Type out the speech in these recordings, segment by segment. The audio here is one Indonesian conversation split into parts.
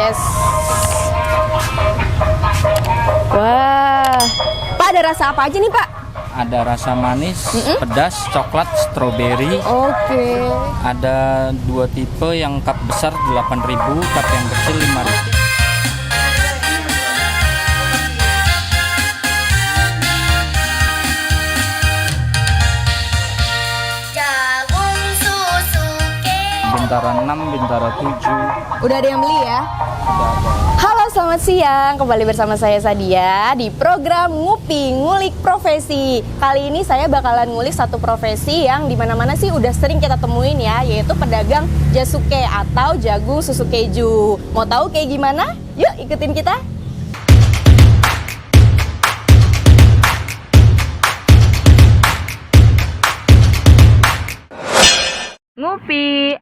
Tes. Wah, Pak ada rasa apa aja nih Pak? Ada rasa manis, pedas, coklat, stroberi. Oke. Ada dua tipe, yang cup besar 8.000, cup yang kecil 5.000. Bintara 6, Bintara 7. Udah ada yang beli ya? Udah ada. Halo, selamat siang. Kembali bersama saya Sadia di program Ngupi Ngulik Profesi. Kali ini saya bakalan ngulik satu profesi yang dimana-mana sih udah sering kita temuin ya, yaitu pedagang jasuke atau jagung susu keju. Mau tahu kayak gimana? Yuk ikutin kita. Ngupi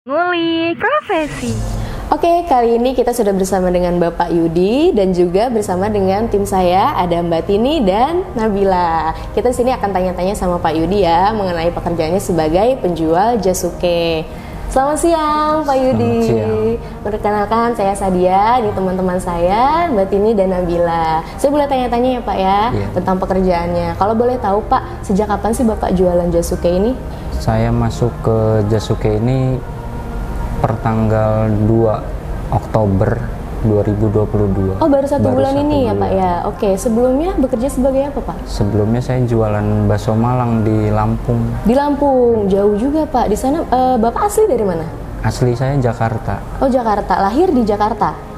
Ngulik Profesi. Oke, kali ini kita sudah bersama dengan Bapak Yudi dan juga bersama dengan tim saya, ada Mbak Tini dan Nabila. Kita sini akan tanya-tanya sama Pak Yudi ya mengenai pekerjaannya sebagai penjual jasuke. Selamat siang Pak Yudi. Selamat siang. Perkenalkan, saya Sadia, ini teman-teman saya, Mbak Tini dan Nabila. Saya boleh tanya-tanya ya Pak ya, tentang pekerjaannya. Kalau boleh tahu Pak, sejak kapan sih Bapak jualan jasuke ini? Saya masuk ke jasuke ini per tanggal 2 Oktober 2022. Oh, baru satu bulan ini ya bulan. Pak ya. Oke, sebelumnya bekerja sebagai apa Pak? Sebelumnya saya jualan bakso Malang di Lampung. Di Lampung, jauh juga Pak. Di sana Bapak asli dari mana? Asli saya Jakarta. Oh, Jakarta. Lahir di Jakarta?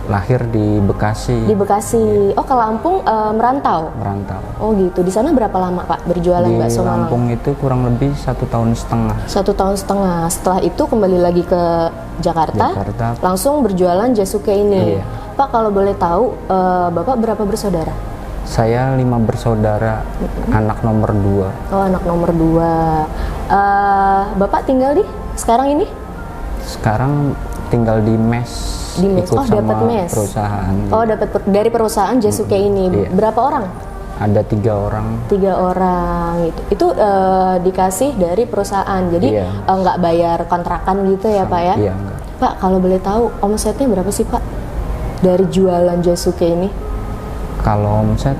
Lahir di Bekasi. Di Bekasi. Oh, ke Lampung merantau? Merantau. Oh gitu. Di sana berapa lama Pak berjualan Di bakso Malang? Lampung itu kurang lebih 1,5 tahun. 1,5 tahun. Setelah itu kembali lagi ke Jakarta. Langsung berjualan jasuke ini. Iya. Pak, kalau boleh tahu Bapak berapa bersaudara? Saya 5 bersaudara, anak nomor 2. Oh, anak nomor 2. Bapak tinggal di sekarang ini? Sekarang tinggal di mes. Di mes. Ikut Oh, dapat sama mes. perusahaan. Oh, dapat dari perusahaan jasuke ini. Iya. Berapa orang? Ada 3 orang. 3 orang gitu. Itu dikasih dari perusahaan. Jadi Iya. Nggak bayar kontrakan gitu ya, Pak ya? Iya, enggak. Pak, kalau boleh tahu omsetnya berapa sih, Pak? Dari jualan jasuke ini? Kalau omset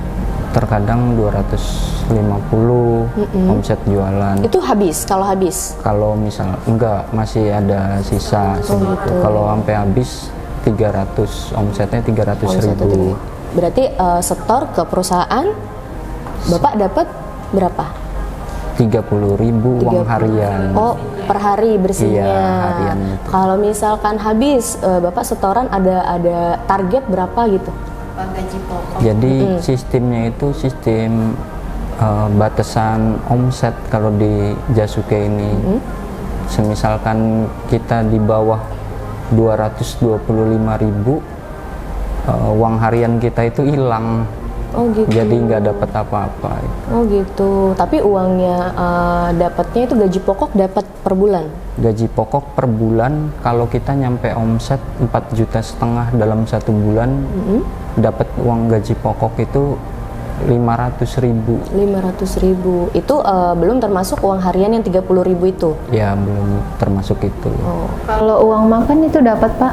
terkadang 250 omset jualan. Itu habis, kalau habis. Kalau misal enggak, masih ada sisa segitu. gitu. Kalau sampai habis 300, omsetnya 300.000. Berarti setor ke perusahaan, Bapak dapat berapa? 30.000 uang harian. Oh, per hari bersihnya. Iya, harian itu. Kalau misalkan habis, Bapak setoran ada target berapa gitu? Gaji pokok. Jadi sistemnya itu sistem batasan omset kalau di jasuke ini. Semisalkan kita di bawah 225.000, uang harian kita itu hilang. Oh gitu. Jadi nggak dapat apa-apa. Oh gitu. Tapi uangnya dapatnya itu gaji pokok dapat per bulan. Gaji pokok per bulan kalau kita nyampe omset 4,5 juta dalam 1 bulan, dapat uang gaji pokok itu 500.000. 500.000 itu belum termasuk uang harian yang 30.000 itu. Ya, belum termasuk itu. Oh. Kalau uang makan itu dapat Pak?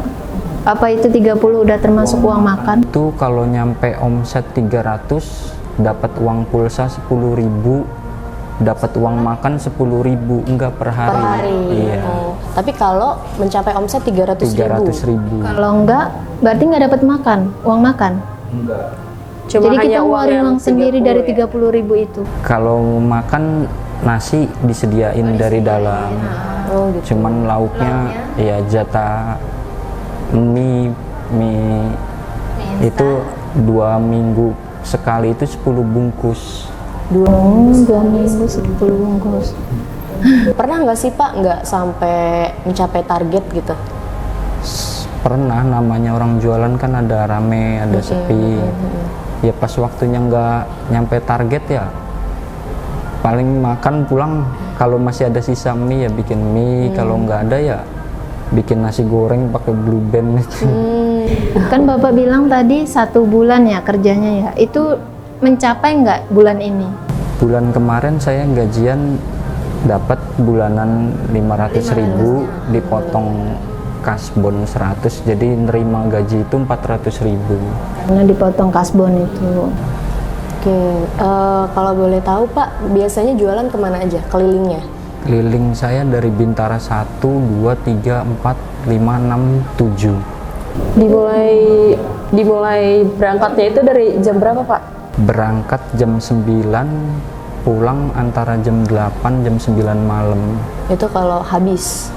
Apa itu 30 udah termasuk uang makan? Itu kalau nyampe omset 300 dapat uang pulsa 10.000, dapat uang makan 10.000, enggak per hari. Per hari. Iya. Oh. Tapi kalau mencapai omset 300.000. 300.000. Kalau enggak, berarti nggak dapat makan, uang makan. Cuma Jadi hanya kita ngeluarin yang uang sendiri 30 dari ya? 30.000 itu. Kalau makan nasi disediain dari dalam. Oh gitu. Cuman lauknya ya jatah mie itu 2 minggu sekali itu 10 bungkus. 2 minggu. 2 minggu 10 bungkus. Pernah nggak sih Pak nggak sampai mencapai target gitu? Pernah, namanya orang jualan kan ada rame, ada sepi. Ya pas waktunya nggak nyampe target ya paling makan pulang. Kalau masih ada sisa mie ya bikin mie, kalau nggak ada ya bikin nasi goreng pakai Blue Band itu. Kan Bapak bilang tadi 1 bulan ya kerjanya ya. Itu mencapai nggak bulan ini? Bulan kemarin saya gajian dapat bulanan 500.000, dipotong kasbon 100, jadi nerima gaji itu 400.000. Karena dipotong kasbon itu. Oke, kalau boleh tahu Pak, biasanya jualan kemana aja kelilingnya? Keliling saya dari Bintara 1, 2, 3, 4, 5, 6, 7. Dimulai berangkatnya itu dari jam berapa Pak? Berangkat jam 9, pulang antara jam 8, jam 9 malam. Itu kalau habis.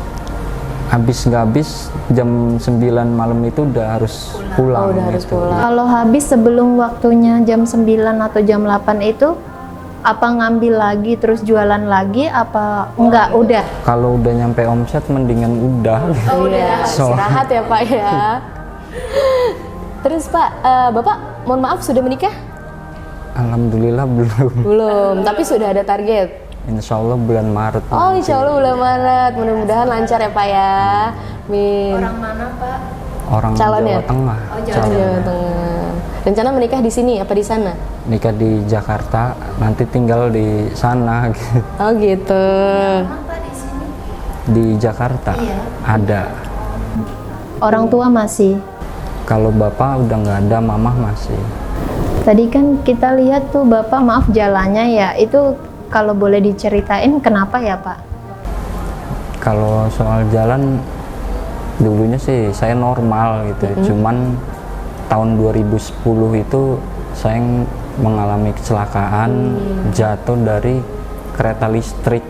Habis nggak habis, jam 9 malam itu udah harus pulang. Oh, udah harus gitu. pulang. Kalau habis sebelum waktunya jam 9 atau jam 8 itu apa ngambil lagi terus jualan lagi apa enggak udah? Kalau udah nyampe omset mendingan udah. Iya, istirahat ya Pak ya. Terus Pak, Bapak mohon maaf sudah menikah? Alhamdulillah belum. Belum, tapi sudah ada target. Insya Allah bulan Maret. Oh, insya Allah bulan Maret. Mudah-mudahan lancar ya Pak ya. Amin. Orang mana Pak? Orang Calonnya? Jawa Tengah. Jawa Tengah. Rencana menikah di sini apa di sana? Nikah di Jakarta, nanti tinggal di sana. Oh gitu. Di Jakarta ada. Orang tua masih. Kalau bapak udah nggak ada, mamah masih. Tadi kan kita lihat tuh Bapak maaf jalannya ya, itu kalau boleh diceritain kenapa ya Pak? Kalau soal jalan, dulunya sih saya normal gitu. Cuman tahun 2010 itu saya mengalami kecelakaan, jatuh dari kereta listrik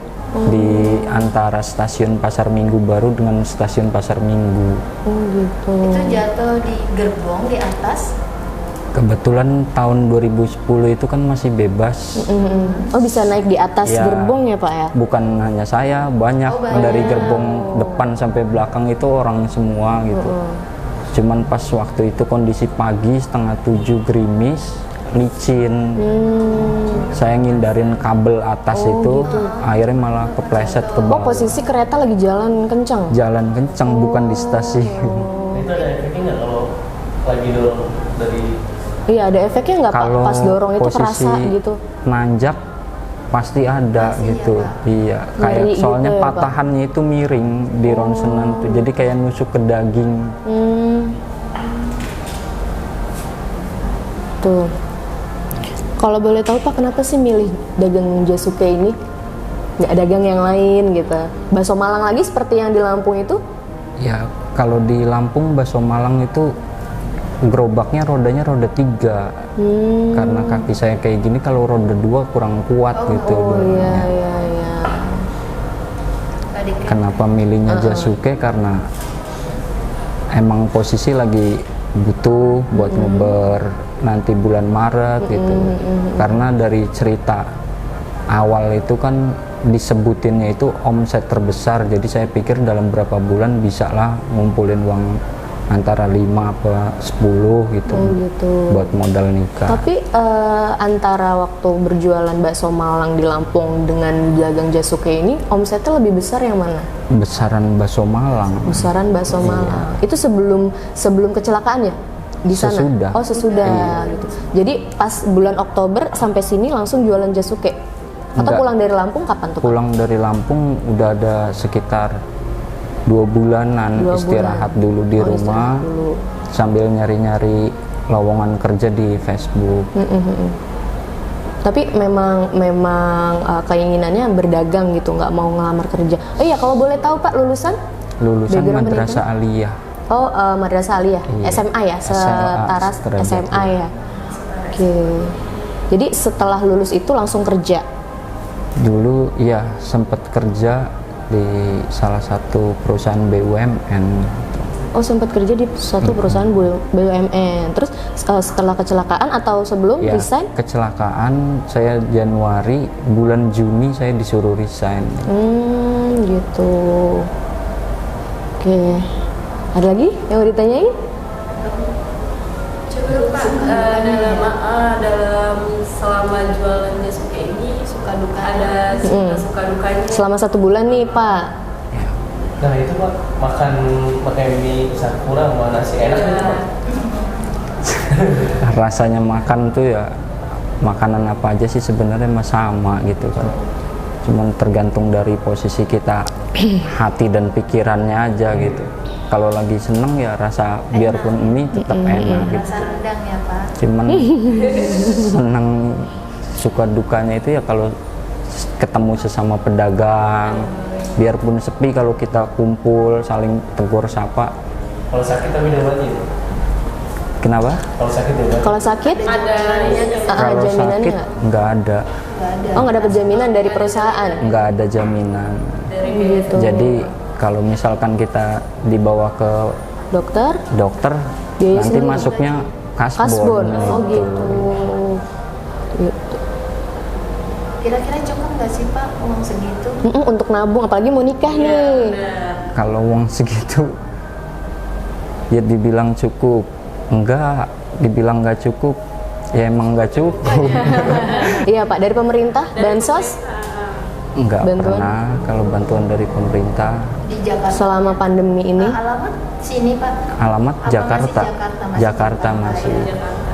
di antara stasiun Pasar Minggu Baru dengan stasiun Pasar Minggu. Oh gitu. Itu jatuh di gerbong di atas. Kebetulan tahun 2010 itu kan masih bebas. Oh bisa naik di atas Ya. gerbong ya Pak ya? Bukan hanya saya, banyak dari gerbong depan sampai belakang itu orang semua gitu. Cuman pas waktu itu kondisi pagi setengah 7 gerimis, licin. Saya ngindarin kabel atas itu, akhirnya malah kepleset ke Oh bawah. posisi kereta lagi jalan kencang? Jalan kencang bukan di stasiun. Itu ada efeknya nggak kalau lagi dorong dari Iya ada efeknya nggak Pak? Kalau Pas dorong itu posisi kerasa gitu? nanjak pasti ada gitu. Iya, kayak Ngeri soalnya gitu ya, Pak? patahannya itu miring di ronsenan tuh. Jadi kayak nusuk ke daging. Tuh. Kalau boleh tahu Pak kenapa sih milih dagang Jasuke ini? Nggak dagang yang lain gitu? Bakso Malang lagi seperti yang di Lampung itu? Ya, kalau di Lampung bakso Malang itu gerobaknya rodanya roda 3. Karena kaki saya kayak gini, kalau roda 2 kurang kuat gitu. Oh iya dorongnya. iya iya. Kenapa milihnya Jasuke? Karena emang posisi lagi butuh buat ngeber nanti bulan Maret gitu. Karena dari cerita awal itu kan disebutinnya itu omset terbesar, jadi saya pikir dalam berapa bulan bisa lah ngumpulin uang antara 5 apa 10 gitu, gitu. buat modal nikah. Tapi antara waktu berjualan bakso Malang di Lampung dengan dagang Jasuke ini omsetnya lebih besar yang mana? Besaran bakso Malang. Besaran bakso Malang. Itu sebelum kecelakaan ya? Di sana? Sesudah. Oh sesudah gitu. Jadi pas bulan Oktober sampai sini langsung jualan Jasuke? Atau Enggak. pulang dari Lampung kapan tuh Pak? Pulang dari Lampung udah ada sekitar 2 bulanan 2 istirahat dulu di rumah, istirahat dulu. sambil nyari-nyari lowongan kerja di Facebook. Tapi memang keinginannya berdagang gitu, nggak mau ngelamar kerja. Oh iya, kalau boleh tahu Pak lulusan? Lulusan Background Madrasah Aliyah. Oh, Madrasah Aliyah, Iya. SMA ya, setara sederajat, SMA ya. Oke. Jadi setelah lulus itu langsung kerja. Dulu ya sempat kerja di salah satu perusahaan BUMN. Oh, sempat kerja di suatu perusahaan BUMN. Terus setelah kecelakaan atau sebelum Ya, resign? kecelakaan saya Januari, bulan Juni saya disuruh resign. Gitu. Oke. Ada lagi yang mau ditanyain? Coba Pak, dalam selama jualan Jasuke ini suka duka ada suka dukanya. Selama 1 bulan nih Pak. Nah itu Pak, makan mie sakura sama nasi enak gitu Pak. Rasanya makan tuh ya makanan apa aja sih sebenarnya mah sama gitu kan. Cuman tergantung dari posisi kita, hati dan pikirannya aja gitu. kalau lagi seneng ya rasa biarpun mie tetap enak gitu. Rasa rendang ya Pak. Cuman seneng suka dukanya itu ya kalau ketemu sesama pedagang, biarpun sepi kalau kita kumpul saling tegur sapa. Kalau sakit tapi diobatin. Kenapa? Kalau sakit diobatin. Kalau sakit Ada Kalau jaminannya sakit nggak? nggak ada, Oh, nggak dapat jaminan dari perusahaan. nggak ada jaminan. Gitu. Jadi kalau misalkan kita dibawa ke Dokter? dokter, Biaya nanti sendiri. masuknya Kasbon. kasbon. Oh gitu. Kira-kira cukup nggak sih Pak uang segitu? Untuk nabung, apalagi mau nikah nih. Kalau uang segitu, ya dibilang cukup, enggak, dibilang nggak cukup, ya emang nggak cukup. Iya Pak, dari pemerintah, bansos Enggak Bantuan? pernah kalau bantuan dari pemerintah. Di Jakarta. selama pandemi ini. Alamat sini Pak. Alamat Apa Jakarta, masih Jakarta? Masih Jakarta Jakarta, masih. ya. Jakarta.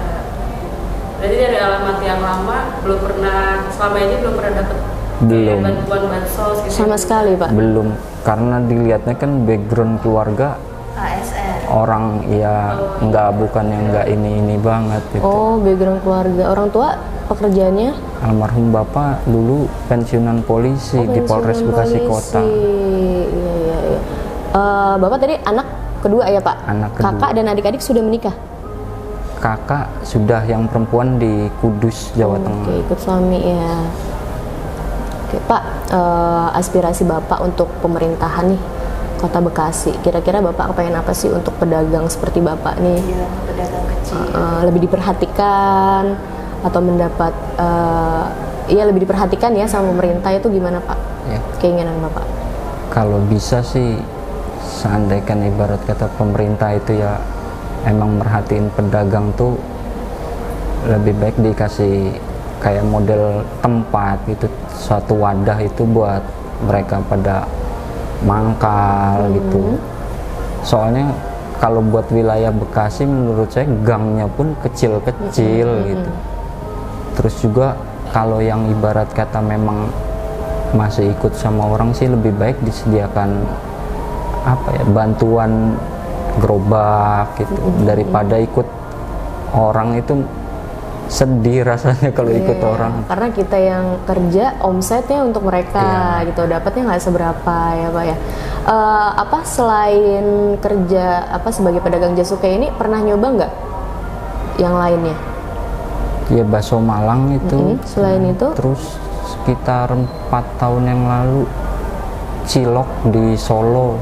Berarti dari alamat yang lama belum pernah, selama ini belum pernah dapat Belum. bantuan bansos gitu. Sama sekali Pak. Belum, karena dilihatnya kan background keluarga ASN. orang ya bukan yang nggak ini banget gitu. Oh, background keluarga. Orang tua pekerjaannya Almarhum bapak dulu pensiunan polisi di Polres pensiunan Bekasi polisi. Kota. Iya. Bapak tadi anak kedua ya Pak? Anak kedua. Kakak dan adik-adik sudah menikah? Kakak sudah, yang perempuan di Kudus, Jawa Tengah. Oke, ikut suami ya. Oke Pak, aspirasi Bapak untuk pemerintahan nih Kota Bekasi. Kira-kira Bapak kepengen apa sih untuk pedagang seperti Bapak nih? Iya, pedagang kecil. Lebih diperhatikan atau mendapat ya lebih diperhatikan ya sama pemerintah itu gimana Pak? Ya. Keinginan Bapak? Kalau bisa sih, seandainya ibarat kata pemerintah itu ya emang merhatiin pedagang tuh, lebih baik dikasih kayak model tempat gitu, suatu wadah itu buat mereka pada mangkal gitu. Soalnya kalau buat wilayah Bekasi menurut saya gangnya pun kecil-kecil gitu. Terus juga kalau yang ibarat kata memang masih ikut sama orang sih lebih baik disediakan bantuan gerobak gitu, daripada ikut orang itu sedih rasanya kalau ikut Iya, orang. karena kita yang kerja omsetnya untuk mereka Iya. gitu, dapatnya nggak seberapa ya Pak ya. Selain kerja sebagai pedagang jasuke ini pernah nyoba nggak yang lainnya? Ya bakso Malang itu. Selain itu? Terus sekitar 4 tahun yang lalu cilok di Solo.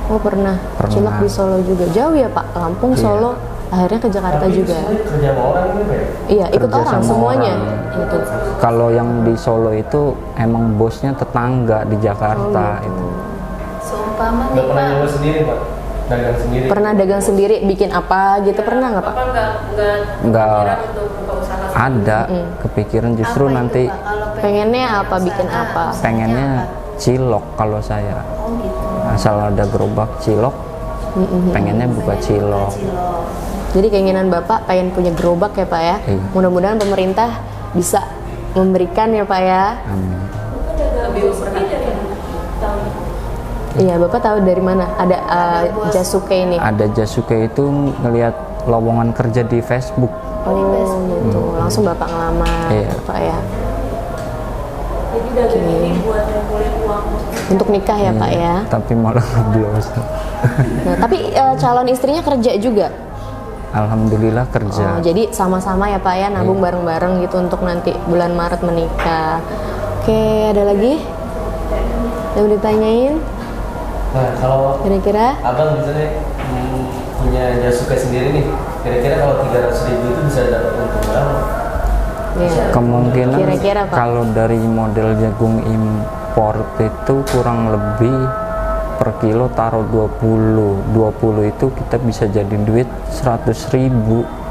Oh pernah. Pernah. Cilok di Solo juga. Jauh ya Pak, Lampung, Iya. Solo, akhirnya ke Jakarta Tapi juga. itu kerja sama orang gitu ya? Iya, ikut Kerja orang sama semuanya. orang. Gitu. Kalau yang di Solo itu emang bosnya tetangga di Jakarta itu. Seumpama Nggak nih pernah Pak, nyoba sendiri Pak? Dagang sendiri? Pernah dagang sendiri, bikin apa gitu, pernah nggak Pak? Bapak nggak Nggak. kepikiran untuk buka usaha sendiri? Ada kepikiran, justru apa itu, nanti Pak? Kalau Pengennya apa, usaha, bikin apa? usahanya pengennya apa? cilok kalau saya. Oh gitu. Asal ada gerobak cilok, pengennya buka cilok. Cilok. Jadi keinginan Bapak pengen punya gerobak ya Pak ya. Iya. Mudah-mudahan pemerintah bisa memberikan ya Pak ya. Amin. Lebih memperhatikan. Iya, Bapak tahu dari mana ada jasuke ini? Ada Jasuke itu ngelihat lowongan kerja di Facebook. Oh gitu, langsung Bapak ngelamar Iya. Pak ya. Jadi dagang ini buat ngumpulin uang. Untuk nikah ya Pak ya. Tapi malah belum. Nah, tapi calon istrinya kerja juga. Alhamdulillah kerja. Oh, jadi sama-sama ya Pak ya, nabung bareng-bareng gitu untuk nanti bulan Maret menikah. Oke, ada lagi yang mau ditanyain? Nah kalau Kira-kira? abang misalnya punya jasuke sendiri nih, kira-kira kalau 300.000 itu bisa dapat untung berapa? Iya. Kemungkinan Kira-kira, Pak. kalau dari model jagung import itu kurang lebih per kilo taruh 20 itu kita bisa jadi duit 100.000.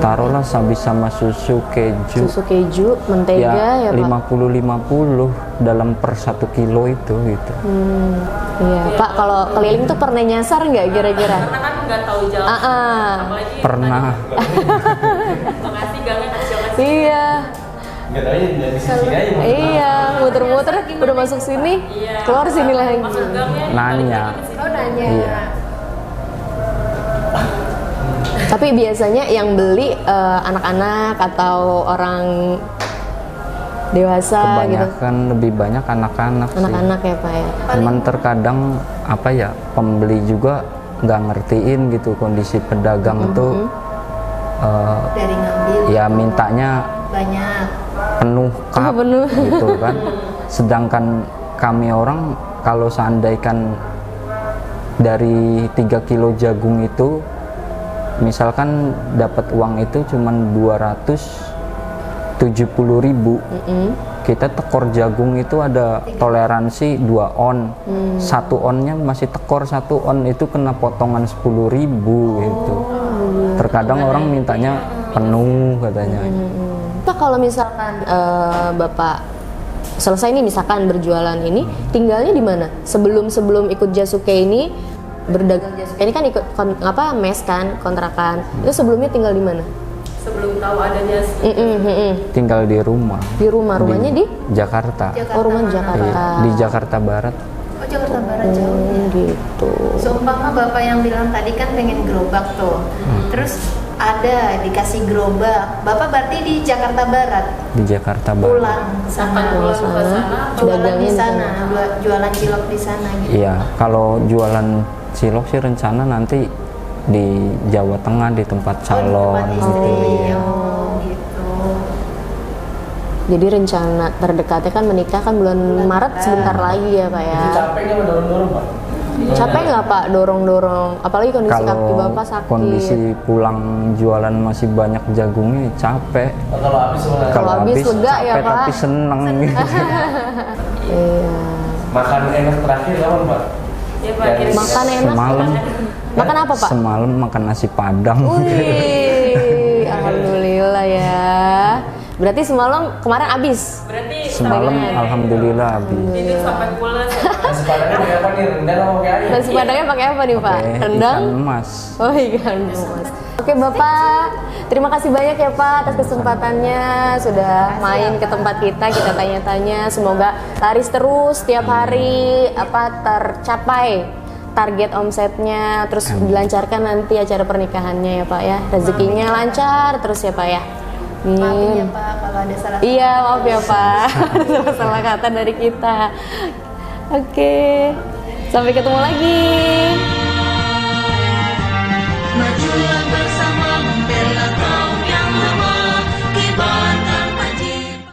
Taruhlah habis sama susu keju Susu keju, mentega ya, Pak. 50 dalam per 1 kilo itu gitu. Iya, Pak, kalau keliling tuh pernah nyasar nggak kira-kira? Karena kan nggak tahu jalan. Ah. Apalagi Pernah. makasih gangnya kacau. Iya. Nggak tahu ya di sini aja. mau Iya, muter-muter udah masuk sini, Iya. keluar sini lagi. Masuk gangnya. Nanya. Oh nanya. Iya. Tapi biasanya yang beli anak-anak atau orang dewasa gitu. Kebanyakan lebih banyak anak-anak sih. Anak-anak ya Pak ya. Cuman terkadang apa ya, pembeli juga nggak ngertiin gitu kondisi pedagang itu Dari ngambil ya mintanya banyak. penuh kap penuh. gitu kan. Sedangkan kami orang kalau seandainya dari 3 kilo jagung itu misalkan dapat uang itu cuman 270.000, kita tekor jagung itu ada toleransi 2 on, 1 onnya masih tekor, 1 on itu kena potongan 10.000 gitu. Terkadang orang mintanya penuh katanya. Pak kalau misalkan Bapak selesai nih misalkan berjualan ini, tinggalnya di mana? Sebelum ikut Jasuke ini berdagang Jasuke ini kan ikut mes kan, kontrakan. Itu sebelumnya tinggal di mana? Sebelum tahu adanya Tinggal di rumah. Di rumahnya di Jakarta. Oh, rumah di Jakarta. Iya, di Jakarta Barat. Oh Jakarta Barat jauh. Gitu. Seumpama bapak yang bilang tadi kan pengen gerobak tuh, terus ada dikasih gerobak, bapak berarti di Jakarta Barat Di Jakarta Barat. pulang ke sana, pulang ke sana, jualan dagangnya di di sana, jualan cilok di sana gitu. Iya, kalau jualan cilok sih rencana nanti di Jawa Tengah di tempat calon Tempat gitu. istri. Ya. Oh gitu. Jadi rencana terdekatnya kan menikah kan bulan Maret sebentar lagi ya Pak ya. Itu capek nggak mendorong-dorong Pak? Capek nggak Pak dorong-dorong? Apalagi kondisi kaki Kalau Bapak sakit. kondisi pulang jualan masih banyak jagungnya capek. Oh, kalau habis sebenarnya. Kalau habis lega ya, capek Pak. tapi seneng gitu. Iya. Makan enak terakhir kapan Pak? ya Pak. Yang kira-kira. Makan enak. Semalam Makan apa Pak? Semalam makan nasi padang. Wih, alhamdulillah ya. Berarti semalam kemarin habis. Berarti Semalam alhamdulillah habis. tidur sampai pulas ya Pak. nasi padangnya pakai apa nih? Rendang apa pakai ayam? Nasi padangnya pakai apa nih Pak? Pakai Rendang? ikan emas. Oh ikan emas. Oke Bapak, terima kasih banyak ya Pak atas kesempatannya sudah main ke tempat kita tanya-tanya. Semoga laris terus setiap hari tercapai target omsetnya, terus dilancarkan nanti acara pernikahannya ya Pak ya. Rezekinya lancar terus ya Pak ya. Maafin ya Pak kalau ada salah. Iya maaf ya Pak, salah kata dari kita. Oke, sampai ketemu lagi.